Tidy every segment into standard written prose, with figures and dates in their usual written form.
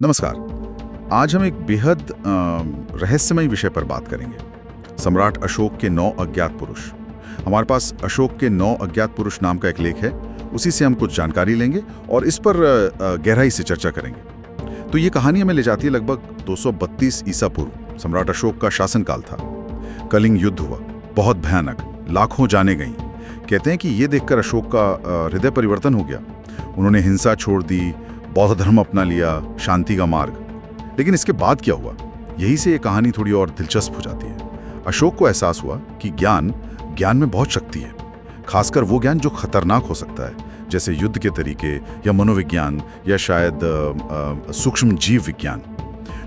नमस्कार। आज हम एक बेहद रहस्यमय विषय पर बात करेंगे। सम्राट अशोक के 9 अज्ञात पुरुष। हमारे पास अशोक के 9 अज्ञात पुरुष नाम का एक लेख है, उसी से हम कुछ जानकारी लेंगे और इस पर गहराई से चर्चा करेंगे। तो ये कहानी हमें ले जाती है लगभग 232 ईसा पूर्व। सम्राट अशोक का शासनकाल था। कलिंग युद्ध हुआ, बहुत भयानक, लाखों जानें गईं। कहते हैं कि ये देखकर अशोक का हृदय परिवर्तन हो गया। उन्होंने हिंसा छोड़ दी, बौद्ध धर्म अपना लिया, शांति का मार्ग। लेकिन इसके बाद क्या हुआ, यही से ये कहानी थोड़ी और दिलचस्प हो जाती है। अशोक को एहसास हुआ कि ज्ञान में बहुत शक्ति है, खासकर वो ज्ञान जो खतरनाक हो सकता है, जैसे युद्ध के तरीके या मनोविज्ञान या शायद सूक्ष्म जीव विज्ञान।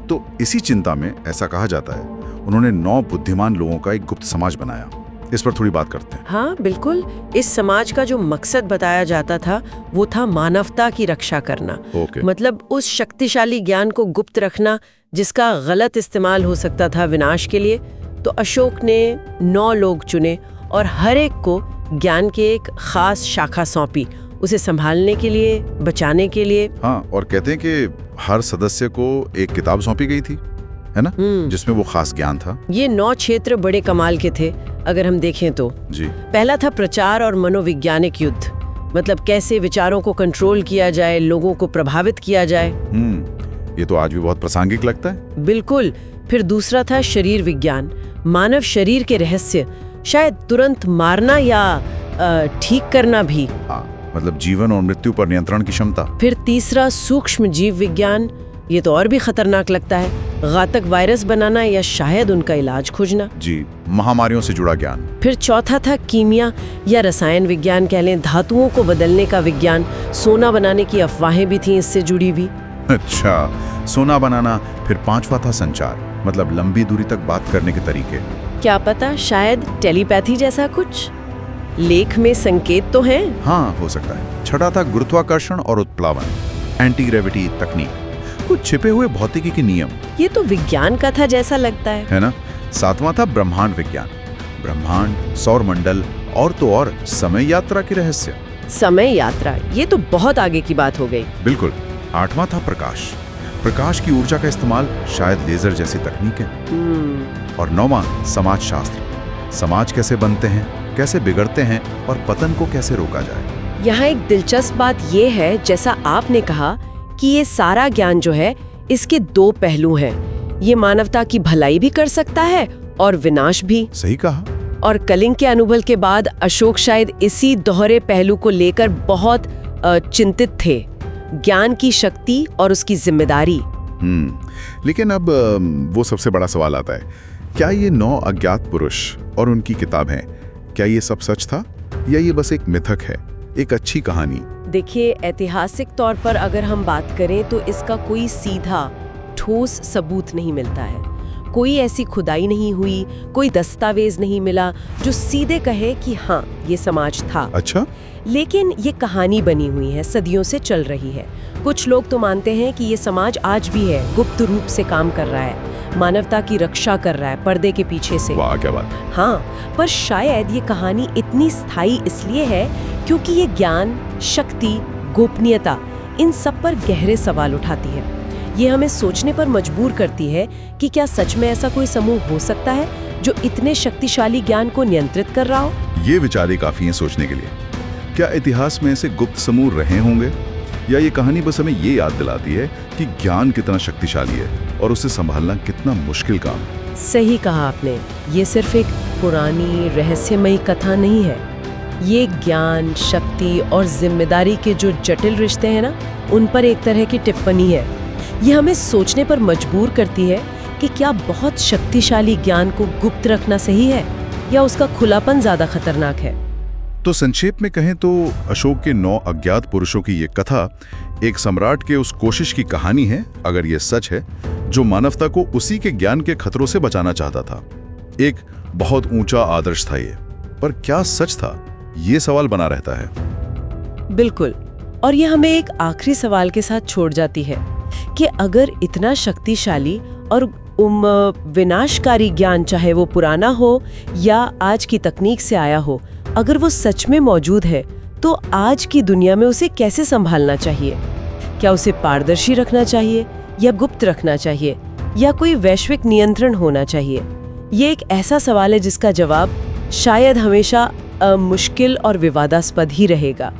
तो इसी चिंता में ऐसा कहा जाता है उन्होंने 9 बुद्धिमान लोगों का एक गुप्त समाज बनाया। इस पर थोड़ी बात करते हैं। हाँ बिल्कुल। इस समाज का जो मकसद बताया जाता था वो था मानवता की रक्षा करना। मतलब उस शक्तिशाली ज्ञान को गुप्त रखना जिसका गलत इस्तेमाल हो सकता था विनाश के लिए। तो अशोक ने 9 लोग चुने और हर एक को ज्ञान की एक खास शाखा सौंपी, उसे संभालने के लिए, बचाने के लिए। हाँ, और कहते हैं कि हर सदस्य को एक किताब सौंपी गई थी, है ना, जिसमें वो खास ज्ञान था। ये 9 क्षेत्र बड़े कमाल के थे अगर हम देखें तो। जी। पहला था प्रचार और मनोवैज्ञानिक युद्ध, मतलब कैसे विचारों को कंट्रोल किया जाए, लोगों को प्रभावित किया जाए। ये तो आज भी बहुत प्रासंगिक लगता है। बिल्कुल। फिर दूसरा था शरीर विज्ञान, मानव शरीर के रहस्य, शायद तुरंत मारना या ठीक करना भी। मतलब जीवन और मृत्यु पर नियंत्रण की क्षमता। फिर तीसरा सूक्ष्म जीव विज्ञान, ये तो और भी खतरनाक लगता है, घातक वायरस बनाना या शायद उनका इलाज खोजना। जी, महामारियों से जुड़ा ज्ञान। फिर चौथा था कीमिया या रसायन विज्ञान कह लें, धातुओं को बदलने का विज्ञान। सोना बनाने की अफवाहें भी थीं इससे जुड़ी भी। अच्छा, सोना बनाना। फिर 5वां था संचार, मतलब लंबी दूरी तक बात करने के तरीके। क्या पता, शायद टेलीपैथी जैसा कुछ। लेख में संकेत तो हैं। हाँ, हो सकता है। 6वां था गुरुत्वाकर्षण और उत्प्लावन, एंटी ग्रेविटी तकनीक, कुछ छिपे हुए भौतिकी के नियम। ये तो विज्ञान का था जैसा लगता है ना। 7वां था ब्रह्मांड विज्ञान, ब्रह्मांड, सौरमंडल और तो और समय यात्रा के रहस्य। समय यात्रा, ये तो बहुत आगे की बात हो गई। बिल्कुल। 8वां था प्रकाश, प्रकाश की ऊर्जा का इस्तेमाल, शायद लेजर जैसी तकनीकें। और 9वां समाज शास्त्र, समाज कैसे बनते हैं, कैसे बिगड़ते हैं और पतन को कैसे रोका जाए। यहाँ एक दिलचस्प बात ये है, जैसा आपने कहा कि ये सारा ज्ञान जो है इसके 2 पहलू हैं। ये मानवता की भलाई भी कर सकता है और विनाश भी। सही कहा। और कलिंग के अनुभव के बाद अशोक शायद इसी दोहरे पहलू को लेकर बहुत चिंतित थे, ज्ञान की शक्ति और उसकी जिम्मेदारी। लेकिन अब वो सबसे बड़ा सवाल आता है, क्या ये 9 अज्ञात पुरुष और उनकी किताबें, क्या ये सब सच था या ये बस एक मिथक है, एक अच्छी कहानी? देखिए, ऐतिहासिक तौर पर अगर हम बात करें तो इसका कोई सीधा ठोस सबूत नहीं मिलता है। कोई ऐसी खुदाई नहीं हुई, कोई दस्तावेज नहीं मिला जो सीधे कहे कि हाँ ये समाज था। अच्छा। लेकिन ये कहानी बनी हुई है, सदियों से चल रही है। कुछ लोग तो मानते हैं कि ये समाज आज भी है, गुप्त रूप से काम कर रहा है, मानवता की रक्षा कर रहा है पर्दे के पीछे से। वाह, क्या बात। हाँ, पर शायद ये कहानी इतनी स्थायी इसलिए है क्योंकि ये ज्ञान, शक्ति, गोपनीयता, इन सब पर गहरे सवाल उठाती है। ये हमें सोचने पर मजबूर करती है कि क्या सच में ऐसा कोई समूह हो सकता है जो इतने शक्तिशाली ज्ञान को नियंत्रित कर रहा हो। ये विचार काफी है सोचने के लिए। क्या इतिहास में ऐसे गुप्त समूह रहे होंगे, या ये कहानी बस हमें ये याद दिलाती है कि ज्ञान कितना शक्तिशाली है और उसे संभालना कितना मुश्किल काम है। सही कहा आपने। ये सिर्फ एक पुरानी रहस्यमयी कथा नहीं है, ये ज्ञान, शक्ति और जिम्मेदारी के जो जटिल रिश्ते हैं ना, उन पर एक तरह की टिप्पणी है। ये हमें सोचने पर मजबूर करती है कि क्या बहुत शक्तिशाली ज्ञान को गुप्त रखना सही है या उसका खुलापन ज्यादा खतरनाक है। तो संक्षेप में कहें तो अशोक के 9 अज्ञात पुरुषों की ये कथा एक सम्राट के उस कोशिश की कहानी है, अगर ये सच है, जो मानवता को उसी के ज्ञान के खतरों से बचाना चाहता था। एक बहुत ऊंचा आदर्श था ये, पर क्या सच था, ये सवाल बना रहता है। बिल्कुल। और ये हमें एक आखिरी सवाल के साथ छोड़ जाती है कि अगर इतना शक्तिशाली और विनाशकारी ज्ञान, चाहे वो पुराना हो या आज की तकनीक से आया हो, अगर वो सच में मौजूद है तो आज की दुनिया में उसे कैसे संभालना चाहिए। क्या उसे पारदर्शी रखना चाहिए या गुप्त रखना चाहिए, या कोई वैश्विक नियंत्रण होना चाहिए? ये एक ऐसा सवाल है जिसका जवाब शायद हमेशा मुश्किल और विवादास्पद ही रहेगा।